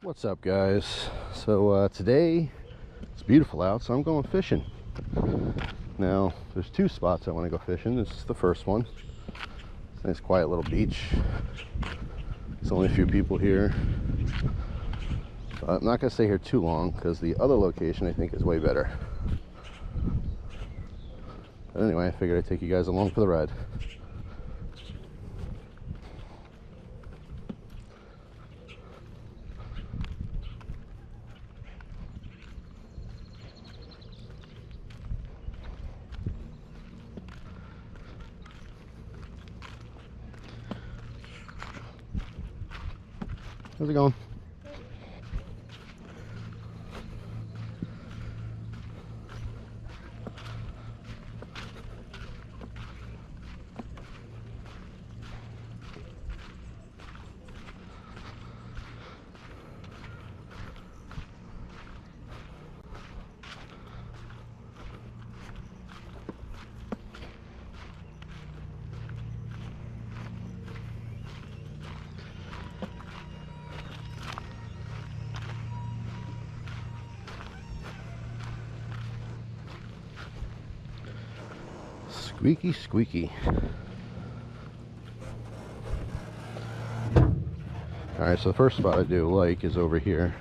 What's up, guys? So today it's beautiful out, so I'm going fishing. Now there's two spots I want to go fishing. This is the first one. It's a nice quiet little beach. There's only a few people here, but I'm not gonna stay here too long because the other location I think is way better. But anyway, I figured I'd take you guys along for the ride. How's it going? Squeaky, squeaky. Alright, so the first spot I do like is over here.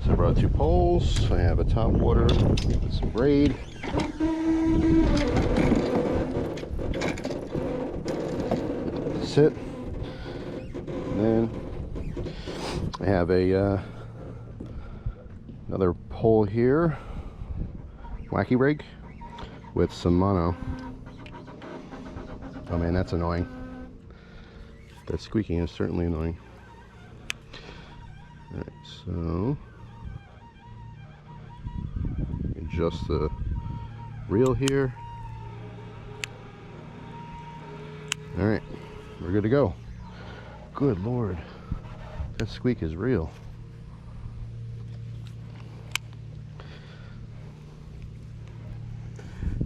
So I brought two poles. I have a top water with some braid. Sit. And then I have a another pole here, wacky rig with some mono. Oh man, that's annoying. That squeaking is certainly annoying. Alright, so adjust the reel here. Alright, we're good to go. Good Lord, that squeak is real.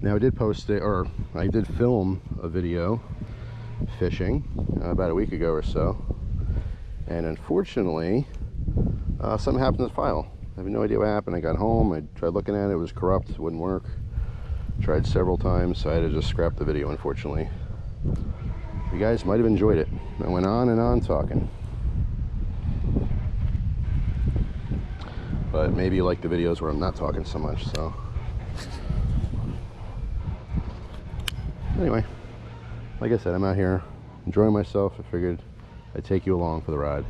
Now I did post it, or I did film a video fishing about a week ago or so, and unfortunately something happened to the file. I have no idea what happened. I got home, I tried looking at it, it was corrupt, it wouldn't work. Tried several times, so I had to just scrap the video, unfortunately. You guys might have enjoyed it. I went on and on talking, but maybe you like the videos where I'm not talking so much. So anyway, like I said, I'm out here enjoying myself. I figured I'd take you along for the ride,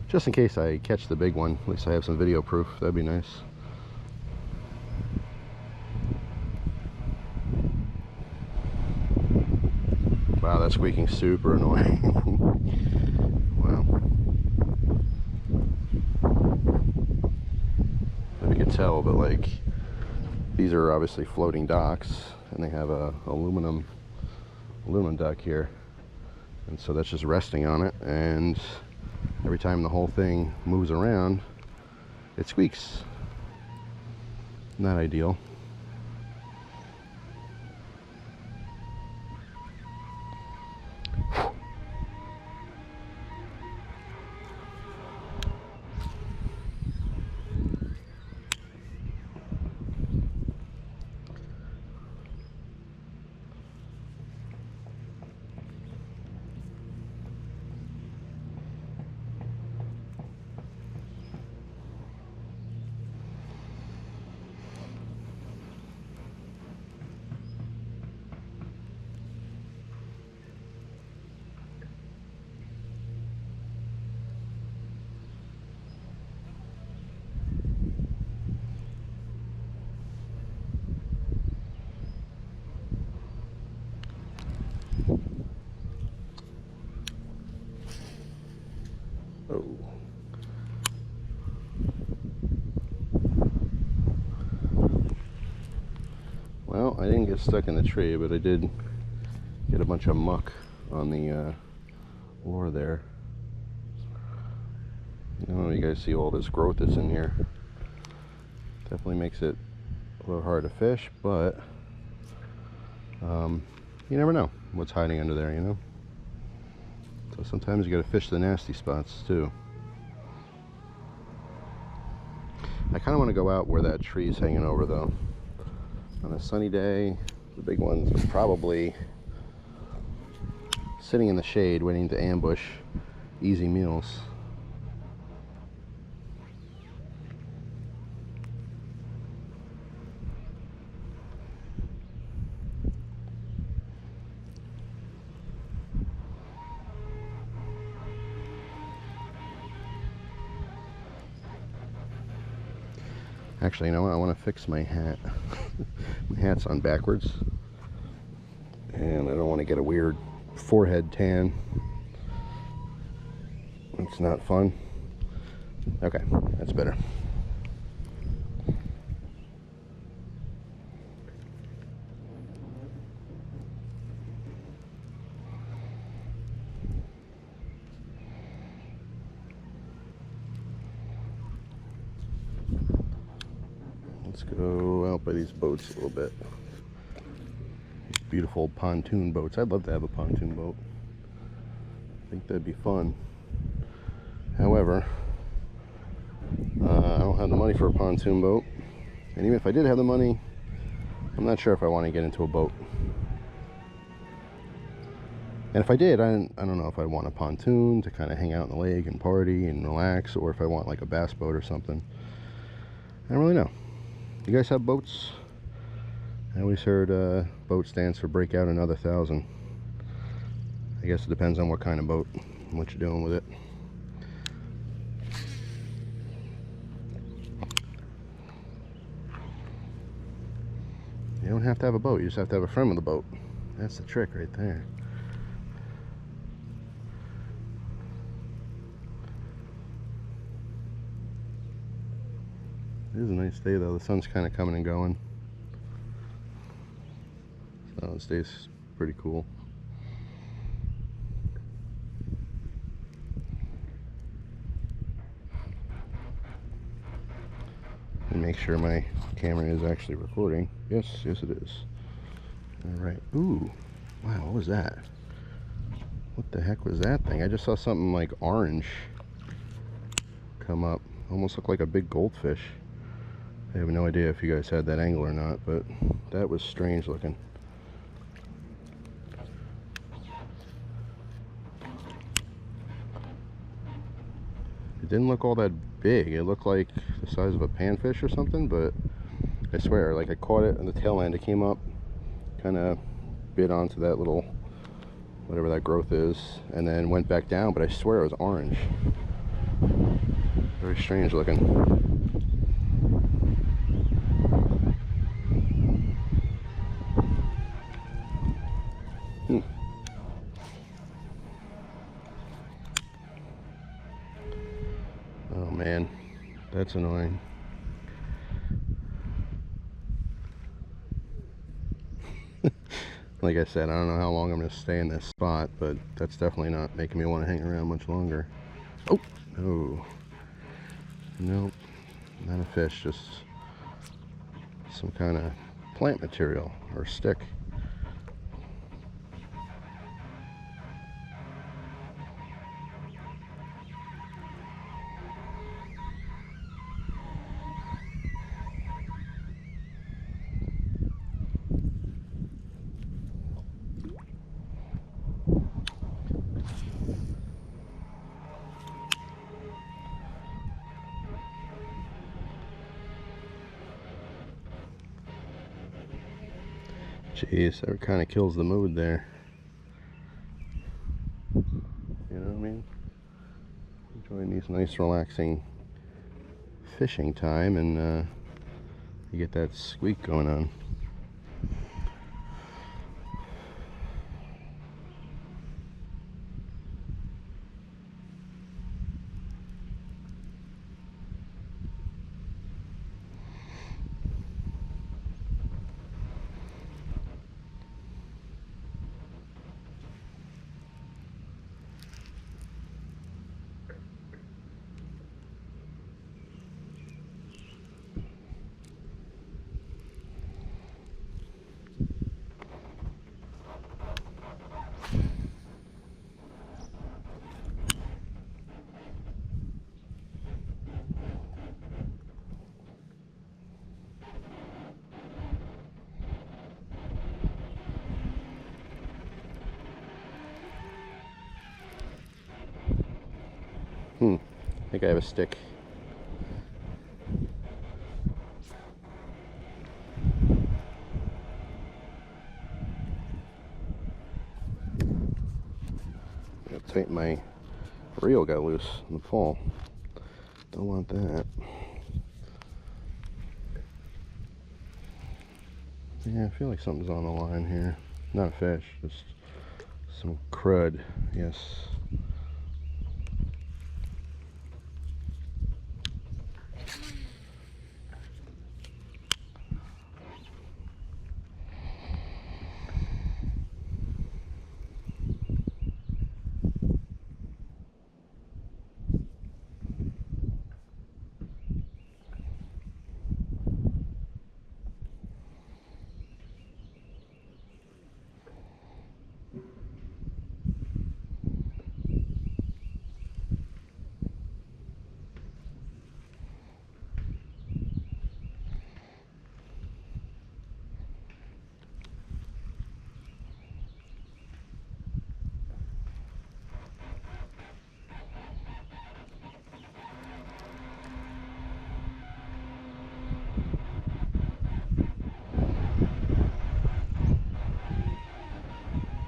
just in case I catch the big one. At least I have some video proof. That'd be nice. Wow, that squeaking's super annoying. Wow. If you can tell, but like, these are obviously floating docks, and they have a aluminum dock here, and so that's just resting on it, and every time the whole thing moves around it squeaks. Not ideal. Oh. Well, I didn't get stuck in the tree, but I did get a bunch of muck on the lure there. I don't know if you guys see all this growth that's in here. Definitely makes it a little hard to fish, but you never know what's hiding under there, you know? So sometimes you gotta fish the nasty spots too. I kind of want to go out where that tree's hanging over though. On a sunny day, the big ones are probably sitting in the shade waiting to ambush easy meals. Actually, you know what? I want to fix my hat. My hat's on backwards, and I don't want to get a weird forehead tan. It's not fun. Okay, that's better. Let's go out by these boats a little bit. These beautiful pontoon boats. I'd love to have a pontoon boat. I think that'd be fun. However, I don't have the money for a pontoon boat. And even if I did have the money, I'm not sure if I want to get into a boat. And if I did, I don't know if I'd want a pontoon to kind of hang out in the lake and party and relax, or if I want like a bass boat or something. I don't really know. You guys have boats? I always heard boat stands for break out another 1,000. I guess it depends on what kind of boat and what you're doing with it. You don't have to have a boat, you just have to have a friend with a boat. That's the trick right there. It is a nice day though, the sun's kind of coming and going. So this day's pretty cool. And make sure my camera is actually recording. Yes it is. Alright, ooh, wow, what was that? What the heck was that thing? I just saw something like orange come up. Almost looked like a big goldfish. I have no idea if you guys had that angle or not, but that was strange looking. It didn't look all that big. It looked like the size of a panfish or something, but I swear, like I caught it on the tail end. It came up, kind of bit onto that little, whatever that growth is, and then went back down, but I swear it was orange. Very strange looking. Oh man, that's annoying. Like I said, I don't know how long I'm going to stay in this spot, but that's definitely not making me want to hang around much longer. Oh, no. Nope, not a fish, just some kind of plant material or stick. Jeez, that kind of kills the mood there. You know what I mean? Enjoying these nice relaxing fishing time, and you get that squeak going on. I think I have a stick. My reel got loose in the fall. Don't want that. Yeah, I feel like something's on the line here. Not a fish, just some crud. Yes.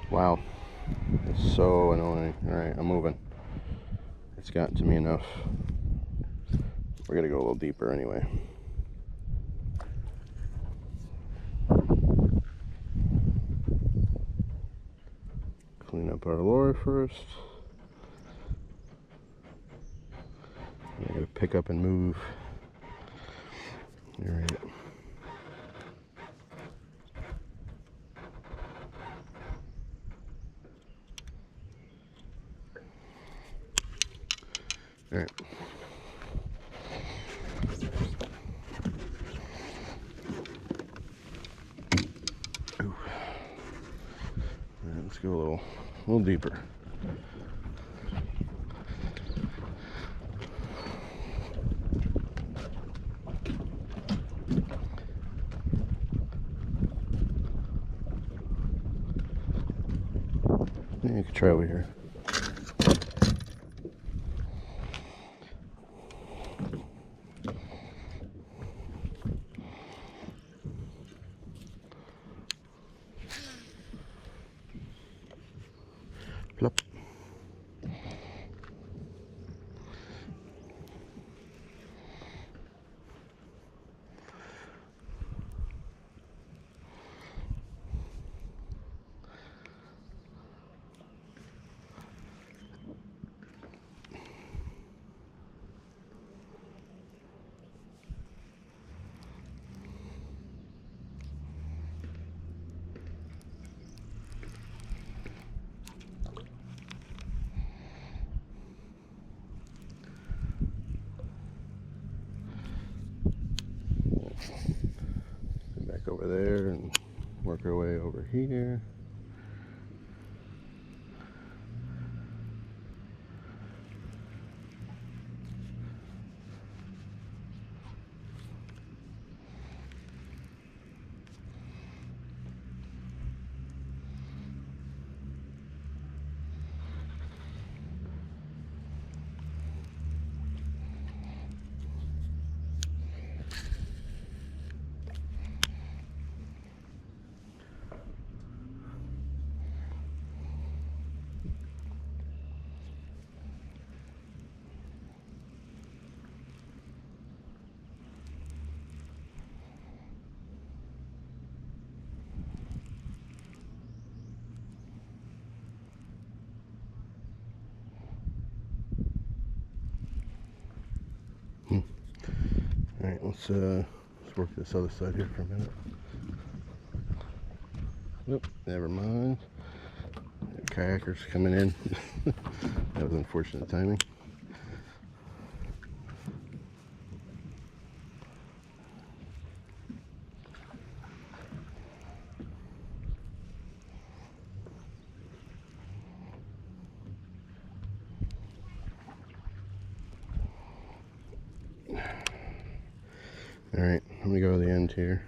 Wow, it's so annoying. Alright, I'm moving. It's gotten to me enough. We're gonna go a little deeper anyway. Clean up our lure first. I gotta pick up and move. Alright. Alright. Alright, let's go a little deeper. You can try over here. Plop. Back over there and work our way over here. Alright, let's work this other side here for a minute. Nope, never mind. Kayakers coming in. That was unfortunate timing. Alright, I'm gonna go to the end here.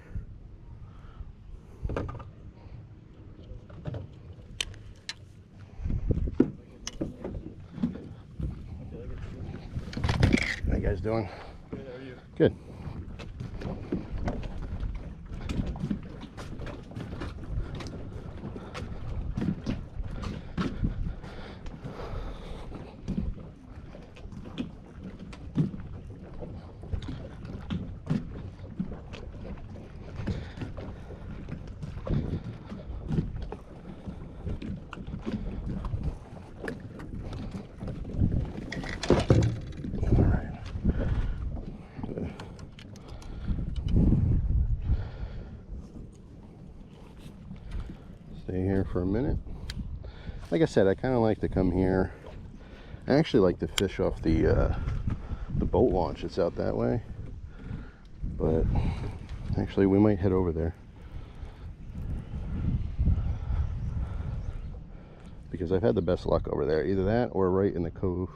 guys doing? Good, how are you? Good. Stay here for a minute. Like I said, I kind of like to come here. I actually like to fish off the boat launch that's out that way, but actually we might head over there because I've had the best luck over there, either that or right in the cove.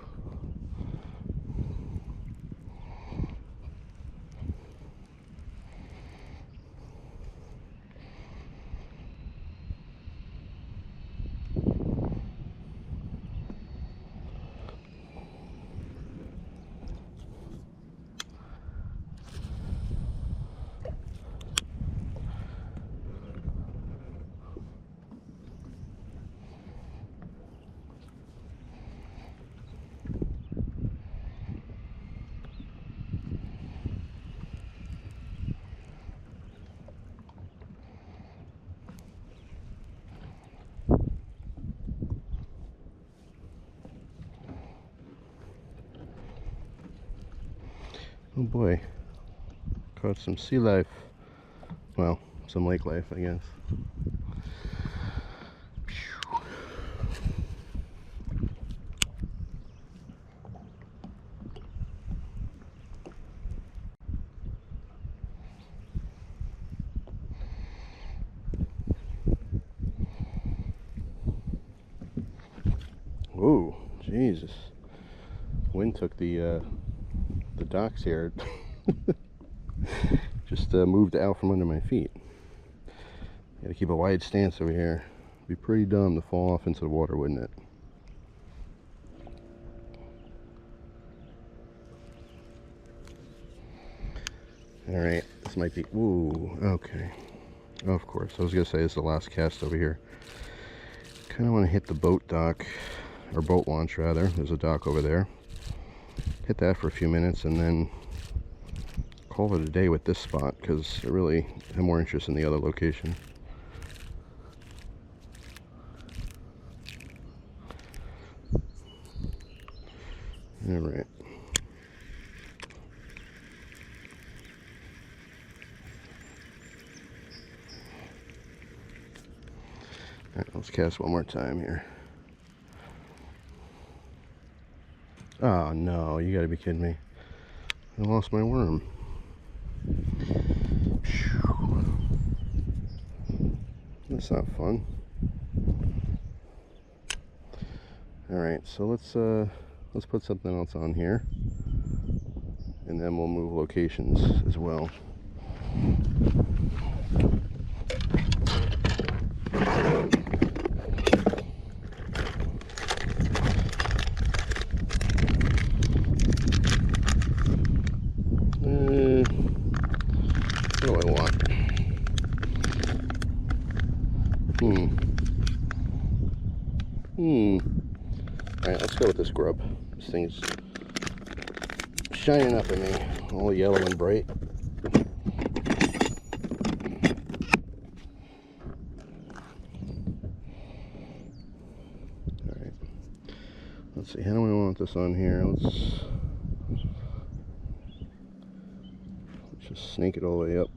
Oh boy, caught some sea life. Well, some lake life, I guess. Whoa, Jesus. Wind took the docks here. Just moved out from under my feet. Gotta keep a wide stance over here. It'd be pretty dumb to fall off into the water, wouldn't it? Alright, this might be... Ooh, okay. Of course, I was gonna say this is the last cast over here. Kind of want to hit the boat dock, or boat launch rather. There's a dock over there. Hit that for a few minutes and then call it a day with this spot, because I really have more interest in the other location. Alright. Alright, let's cast one more time here. Oh no, you gotta be kidding me. I lost my worm. That's not fun. Alright, so let's put something else on here. And then we'll move locations as well. What do I want? Alright, let's go with this grub. This thing's shining up at me, all yellow and bright. Alright. Let's see, how do we want this on here? Let's just snake it all the way up.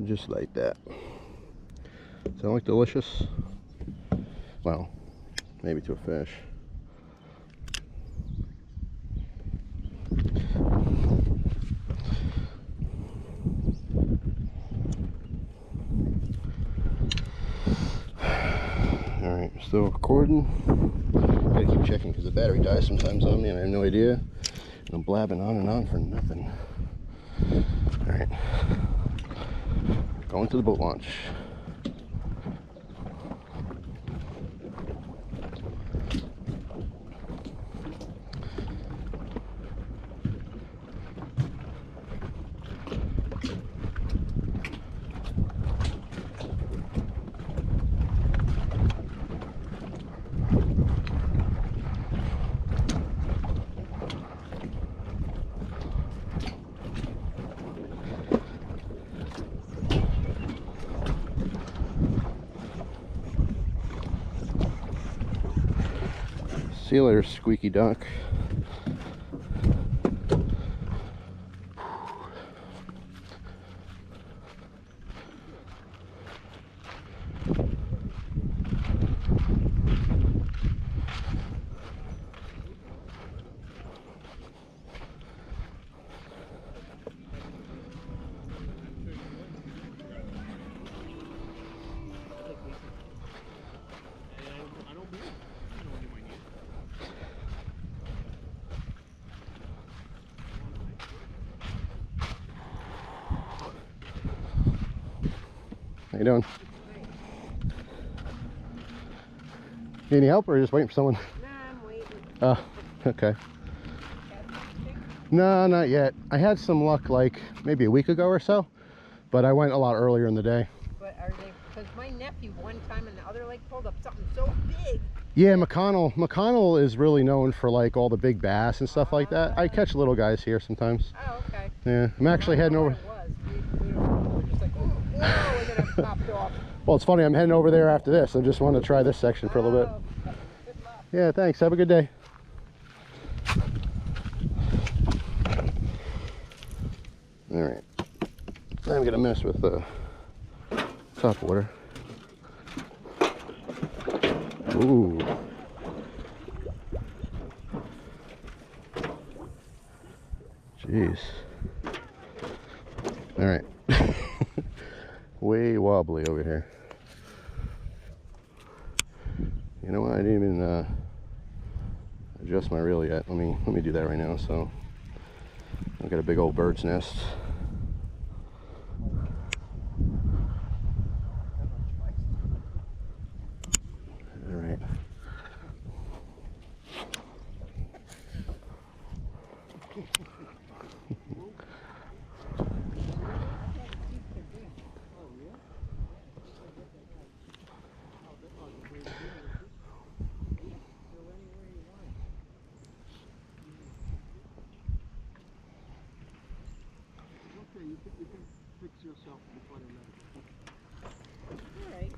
Just like that. Sound like delicious? Well, maybe to a fish. Alright, still recording. Gotta keep checking because the battery dies sometimes on me and I have no idea. And I'm blabbing on and on for nothing. Alright. Going to the boat launch. See you later, squeaky duck. How you doing? Need any help or are you just waiting for someone? Nah, I'm waiting. Oh, okay. No, not yet. I had some luck like maybe a week ago or so, but I went a lot earlier in the day. But are they, because my nephew one time in the other lake pulled up something so big. Yeah, McConnell is really known for like all the big bass and stuff like that. I catch little guys here sometimes. Oh, okay. Yeah, I'm actually heading over. We're just like, whoa, and then it popped off. Well, it's funny, I'm heading over there after this. I just want to try this section for a little bit. Good luck. Yeah, thanks. Have a good day. All right. Now I'm going to mess with the top water. Ooh. Jeez. All right. Way wobbly over here. You know what? I didn't even adjust my reel yet. Let me do that right now. So I've got a big old bird's nest. All right. You can fix yourself before the night. All right.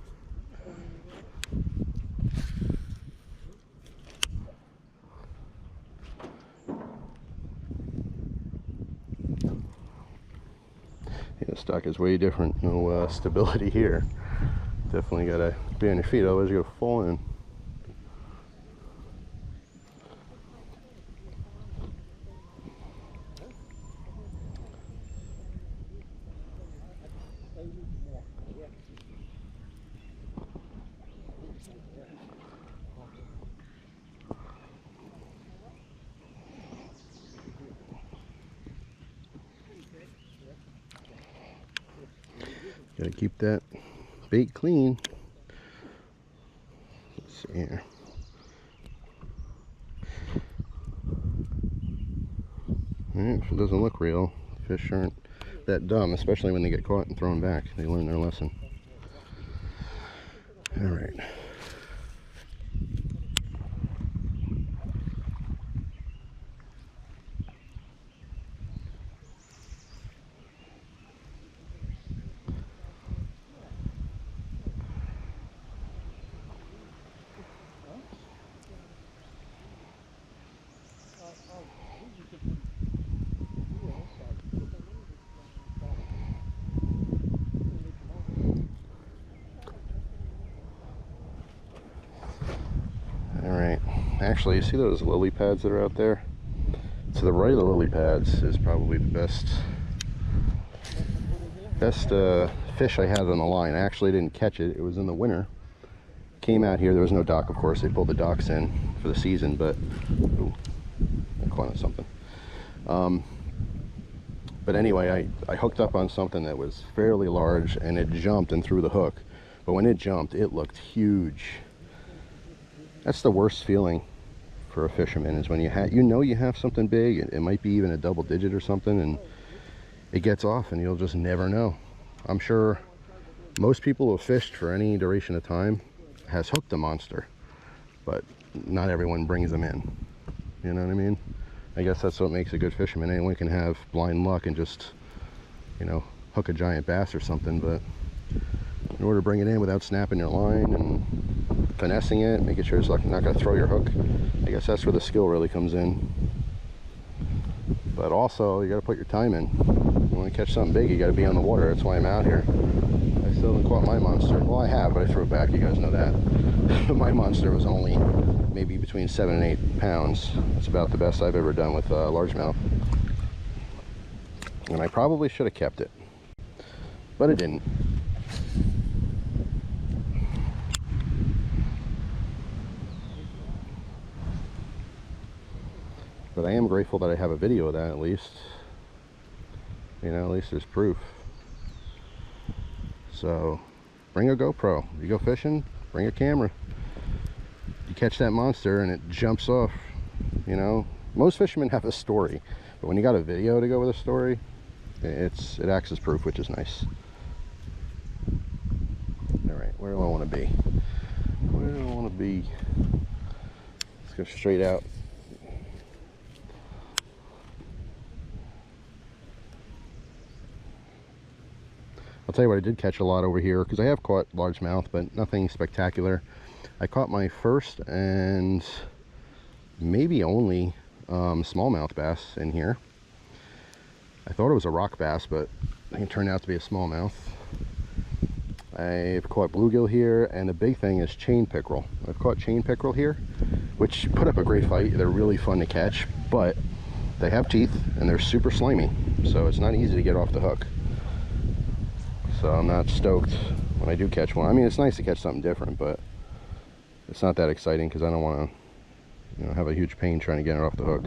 Yeah, the stock is way different. No stability here. Definitely gotta be on your feet, otherwise you're gonna fall in. Gotta keep that bait clean. Let's see here. Alright, if it doesn't look real, fish aren't that dumb, especially when they get caught and thrown back. They learn their lesson. Alright. Actually, you see those lily pads that are out there? To the right of the lily pads is probably the best fish I had on the line. I actually didn't catch it. It was in the winter. Came out here. There was no dock, of course. They pulled the docks in for the season, but ooh, I caught on something. But anyway, I hooked up on something that was fairly large, and it jumped and threw the hook. But when it jumped, it looked huge. That's the worst feeling for a fisherman, is when you have something big. It might be even a double digit or something, and it gets off and you'll just never know. I'm sure most people who have fished for any duration of time has hooked a monster, but not everyone brings them in. You know what I mean? I guess that's what makes a good fisherman. Anyone can have blind luck and just, you know, hook a giant bass or something, but in order to bring it in without snapping your line and finessing it, making sure it's like not going to throw your hook. I guess that's where the skill really comes in. But also, you got to put your time in. You want to catch something big, you got to be on the water. That's why I'm out here. I still haven't caught my monster. Well, I have, but I threw it back. You guys know that. My monster was only maybe between 7 and 8 pounds. It's about the best I've ever done with largemouth. And I probably should have kept it, but I didn't. But I am grateful that I have a video of that at least. You know, at least there's proof. So, bring a GoPro. You go fishing, bring a camera. You catch that monster and it jumps off, you know. Most fishermen have a story, but when you got a video to go with a story, it acts as proof, which is nice. Alright, where do I want to be? Where do I want to be? Let's go straight out. I'll tell you what, I did catch a lot over here, because I have caught largemouth, but nothing spectacular. I caught my first and maybe only smallmouth bass in here. I thought it was a rock bass, but it turned out to be a smallmouth. I've caught bluegill here, and the big thing is chain pickerel. I've caught chain pickerel here, which put up a great fight. They're really fun to catch, but they have teeth and they're super slimy, so it's not easy to get off the hook. So I'm not stoked when I do catch one. I mean, it's nice to catch something different, but it's not that exciting because I don't want to, you know, have a huge pain trying to get it off the hook.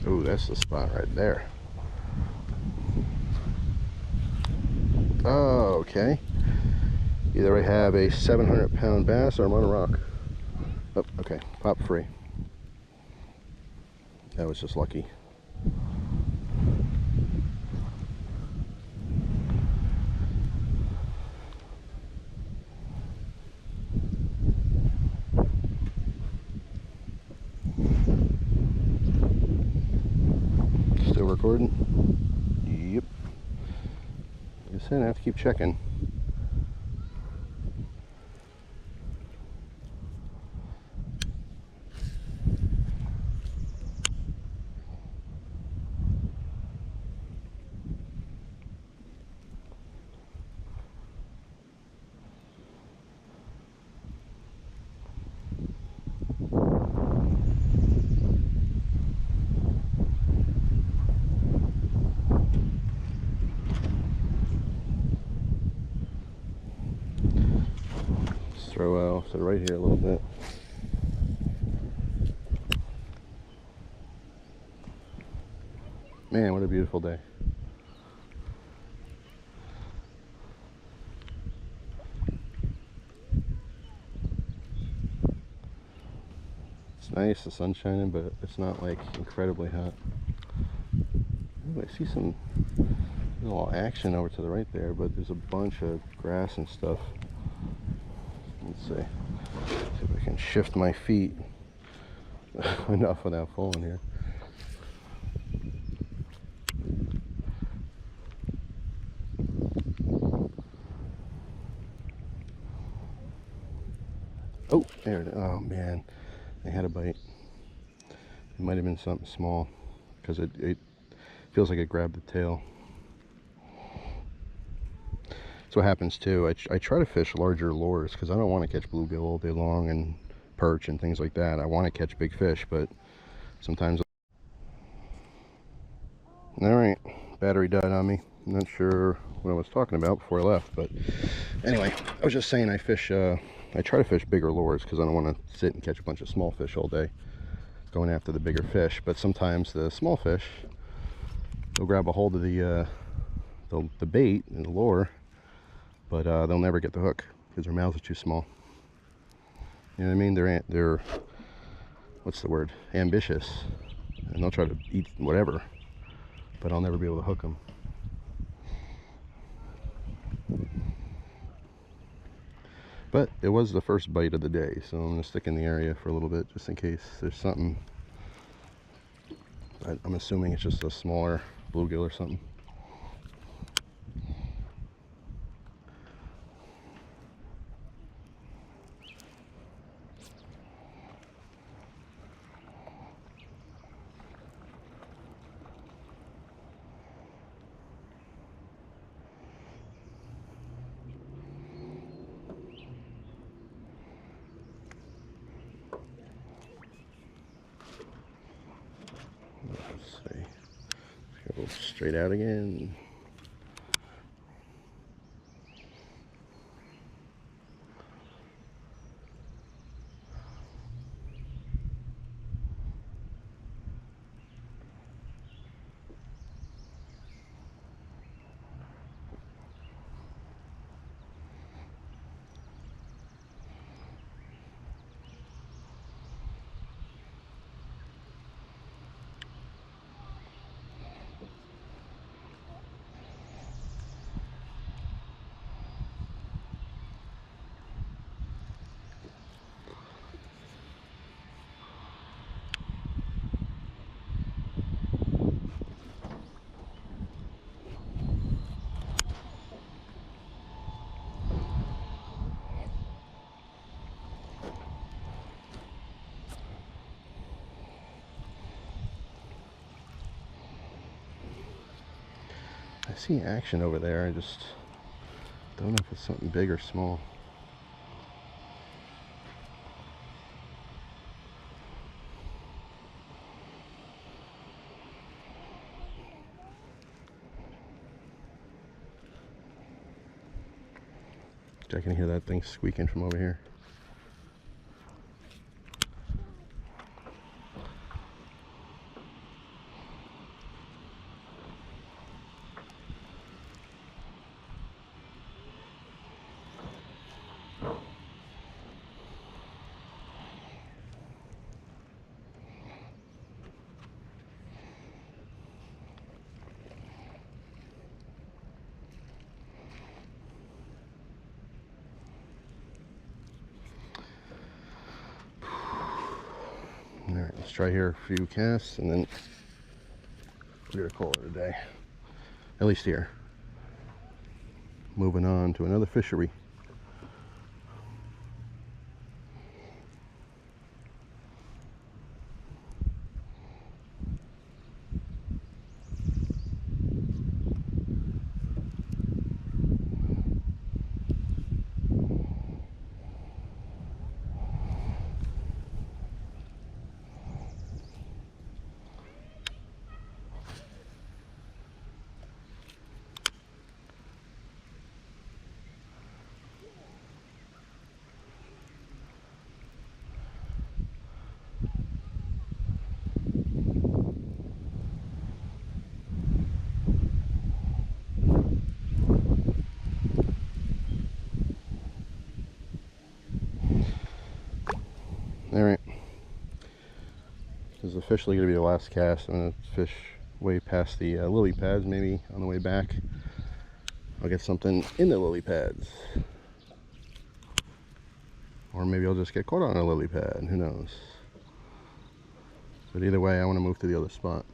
Ooh, that's the spot right there. Oh, okay. Either I have a 700-pound bass or I'm on a rock. Oh, okay, pop free. That was just lucky. Still recording? Yep. Like I said, I have to keep checking. Throw out to the right here a little bit. Man, what a beautiful day. It's nice, the sun's shining, but it's not like incredibly hot. Ooh, I see some little action over to the right there, but there's a bunch of grass and stuff. Let's see if I can shift my feet enough without falling here. Oh, there it is. Oh man, I had a bite. It might have been something small because it feels like it grabbed the tail. That's what happens too. I try to fish larger lures because I don't want to catch bluegill all day long and perch and things like that. I want to catch big fish, but sometimes. All right, battery died on me. I'm not sure what I was talking about before I left, but anyway, I was just saying I try to fish bigger lures because I don't want to sit and catch a bunch of small fish all day going after the bigger fish. But sometimes the small fish, they'll grab a hold of the bait and the lure, but they'll never get the hook because their mouths are too small. You know what I mean? They're what's the word? Ambitious, and they'll try to eat whatever, but I'll never be able to hook them. But it was the first bite of the day, so I'm gonna stick in the area for a little bit just in case there's something. I'm assuming it's just a smaller bluegill or something. Straight out again. I see action over there. I just don't know if it's something big or small. I can hear that thing squeaking from over here. Alright, let's try here a few casts and then we're gonna call it a day. At least here. Moving on to another fishery. Alright, this is officially going to be the last cast. I'm going to fish way past the lily pads. Maybe on the way back I'll get something in the lily pads. Or maybe I'll just get caught on a lily pad, who knows. But either way, I want to move to the other spot.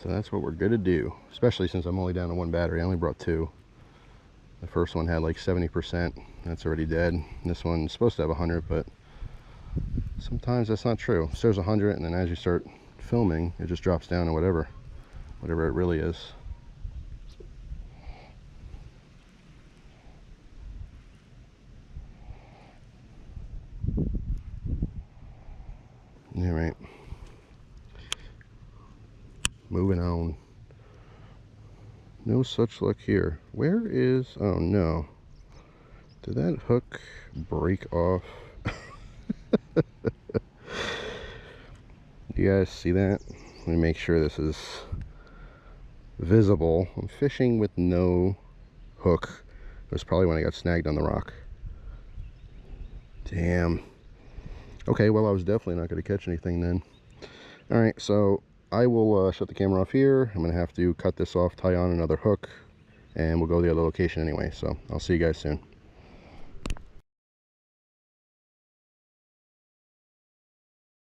So that's what we're going to do, especially since I'm only down to one battery. I only brought two. The first one had like 70%, that's already dead. This one's supposed to have 100, but sometimes that's not true. It says 100, and then as you start filming, it just drops down to whatever it really is. All right, moving on. No such luck here. Where is, oh no, did that hook break off? Do you guys see that? Let me make sure this is visible. I'm fishing with no hook. It was probably when I got snagged on the rock. Damn. Okay, well, I was definitely not going to catch anything then. Alright, so I will shut the camera off here. I'm going to have to cut this off, tie on another hook, and we'll go to the other location anyway. So I'll see you guys soon.